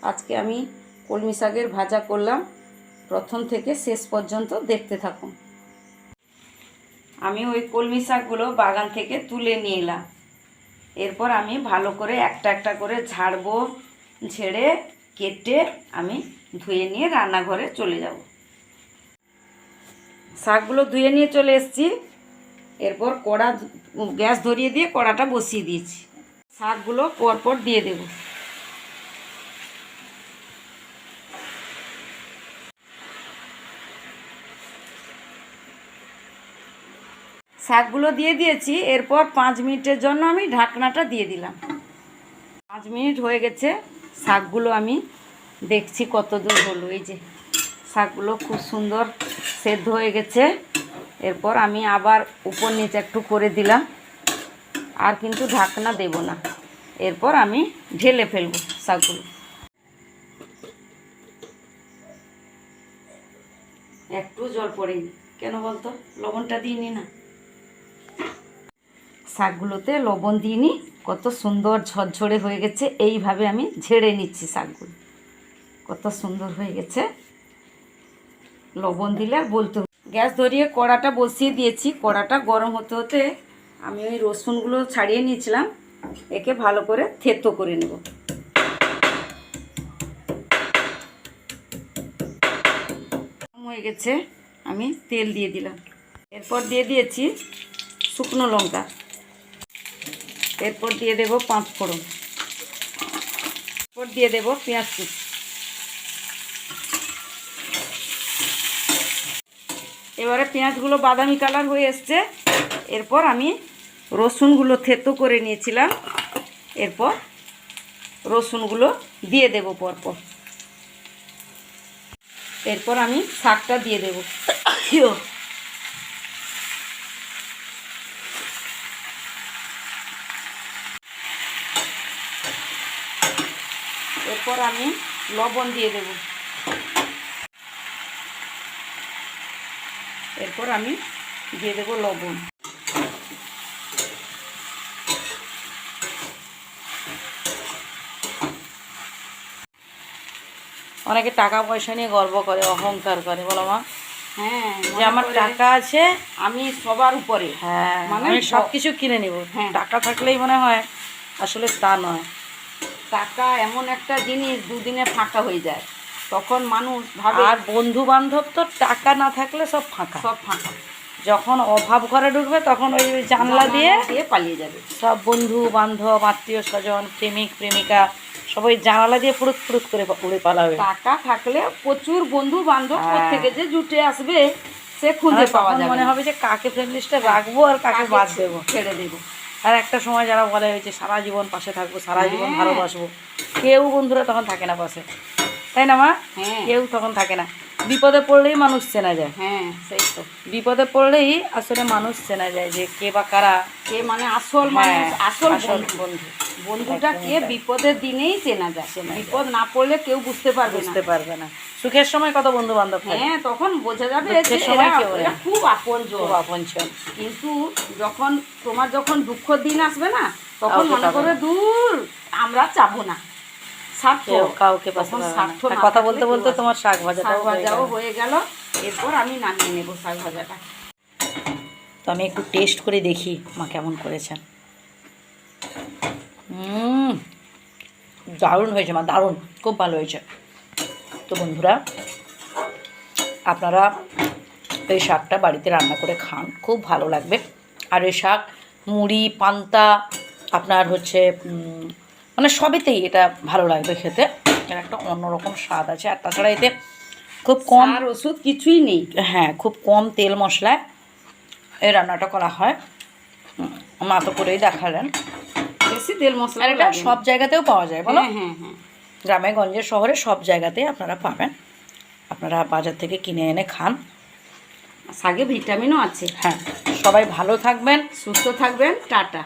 আজকে আমি কলমি শাকের ভাজা করলাম। প্রথম থেকে শেষ পর্যন্ত দেখতে থাকুন। আমি ওই কলমি শাকগুলো বাগান থেকে তুলে নিয়ে এলাম। এরপর আমি ভালো করে একটা একটা করে ঝাড়বো, ঝেড়ে কেটে আমি ধুয়ে নিয়ে রান্নাঘরে চলে যাব। শাকগুলো ধুয়ে নিয়ে চলে এসেছি। এরপর কড়া গ্যাস ধরিয়ে দিয়ে কড়াটা বসিয়ে দিয়েছি। শাকগুলো পরপর দিয়ে দেব। শাকগুলো দিয়ে দিয়েছি। এরপর 5 মিনিটের জন্য আমি ঢাকনাটা দিয়ে দিলাম। 5 মিনিট হয়ে গেছে। শাকগুলো আমি দেখছি কত দূর হলো। এই যে শাকগুলো খুব সুন্দর সেদ্ধ হয়ে গেছে। এরপর আমি আবার উপর নিচে একটু করে দিলাম, আর কিন্তু ঢাকনা দেব না। এরপর আমি ঢেলে ফেলবো শাকগুলো। একটু জল পড়েনি কেন বলতো? লবণটা দিইনি না। শাকগুলোতে লবণ দিইনি, কত সুন্দর ঝরঝরে হয়ে গেছে। এইভাবে আমি ঝেড়ে নিচ্ছি শাকগুলো, কত সুন্দর হয়ে গেছে। লবণ দিলে আর বলতে। গ্যাস ধরিয়ে কড়াটা বসিয়ে দিয়েছি। কড়াটা গরম হতে হতে আমি ওই রসুনগুলো ছাড়িয়ে নিয়েছিলাম, একে ভালো করে থেতো করে নেব। হয়ে গেছে, আমি তেল দিয়ে দিলাম। এরপর দিয়ে দিয়েছি শুকনো লঙ্কা। এরপর দিয়ে দেব 5 ফোড়ন। এরপর দিয়ে দেব পেঁয়াজ কুচি। এবারে পেঁয়াজগুলো বাদামি কালার হয়ে এসছে। এরপর আমি রসুনগুলো থেতো করে নিয়েছিলাম, এরপর রসুনগুলো দিয়ে দেব পরপর। এরপর আমি শাকটা দিয়ে দেব। এরপর আমি লবণ দিয়ে দেব। এরপর আমি দিয়ে দেব লবণ। অনেকে টাকা পয়সা নিয়ে গর্ব করে, অহংকার করে, বলো মা? হ্যাঁ, যে আমার টাকা আছে, আমি সবার উপরে। হ্যাঁ, মানে আমি সব কিছু কিনে নিব। হ্যাঁ, টাকা থাকলেই মনে হয়, আসলে তা নয়। টাকা এমন একটা জিনিস, দুদিনে ফাঁকা হয়ে যায়। তখন মানুষ ভাবে। আর বন্ধু বান্ধব তো টাকা না থাকলে সব ফাঁকা, সব ফাঁকা। যখন অভাব ঘরে ঢুকবে তখন ওই জানলা দিয়ে পালিয়ে যাবে। সব বন্ধু বান্ধব, আত্মীয় স্বজন, প্রেমিক প্রেমিকা সবাই জানালা দিয়ে ফুরুত ফুরুত করে উড়ে পালাবে। টাকা থাকলে প্রচুর বন্ধু বান্ধব থেকে যে জুটে আসবে, সে খুঁজে পাওয়া যাবে। মনে হবে যে কাকে ফ্রেন্ড লিস্টে রাখবো আর কাকে বাদ দেবো, ছেড়ে দেবো। আর একটা সময় যারা বলে যে সারা জীবন পাশে থাকবো, সারা জীবন ভালোবাসবো, কেউ বন্ধুরা তখন থাকে না পাশে, তাই না মা? কেউ তখন থাকে না। বিপদে পড়লেই মানুষ চেনা যায়। হ্যাঁ, সেই তো। বিপদে পড়লেই আসলে মানুষ চেনা যায় যে কে বা কারা, কে মানে আসল মানুষ, আসল বন্ধু। বন্ধুটা কে বিপদের দিনেই চেনা যায়। বিপদ না পড়লে কেউ বুঝতে পারবে না। সুখের সময় কত বন্ধু বান্ধব, হ্যাঁ, তখন বোঝা যাবে যে এরা খুব আপনজন। কিন্তু যখন দুঃখ দিন আসবে না, তখন মনে করবে দূর, আমরা চাবো না। কাউকে কথা বলতে বলতে তোমার শাক ভাজাও হয়ে গেল। এরপর আমি নামিয়ে নেব শাক ভাজাটা। তো আমি একটু টেস্ট করে দেখি মা কেমন করেছেন। দারুণ হয়েছে মা, দারুণ, খুব ভালো হয়েছে। তো বন্ধুরা, আপনারা এই শাকটা বাড়িতে রান্না করে খান, খুব ভালো লাগবে। আর এই শাক মুড়ি, পান্তা, আপনার হচ্ছে মানে সবেতেই এটা ভালো লাগবে খেতে। এর একটা অন্যরকম স্বাদ আছে। আর তাছাড়া এতে খুব কম ওষুধ কিছুই নেই। হ্যাঁ, খুব কম তেল মশলায় এই রান্নাটা করা হয়। মা তো করেই দেখালেন। বেশি তেল মশলা এটা সব জায়গাতেও পাওয়া যায়, বলো? হ্যাঁ, গ্রামে গঞ্জে শহরে সব জায়গাতেই আপনারা পাবেন। আপনারা বাজার থেকে কিনে এনে খান। শাকে ভিটামিনও আছে। হ্যাঁ, সবাই ভালো থাকবেন, সুস্থ থাকবেন। টাটা।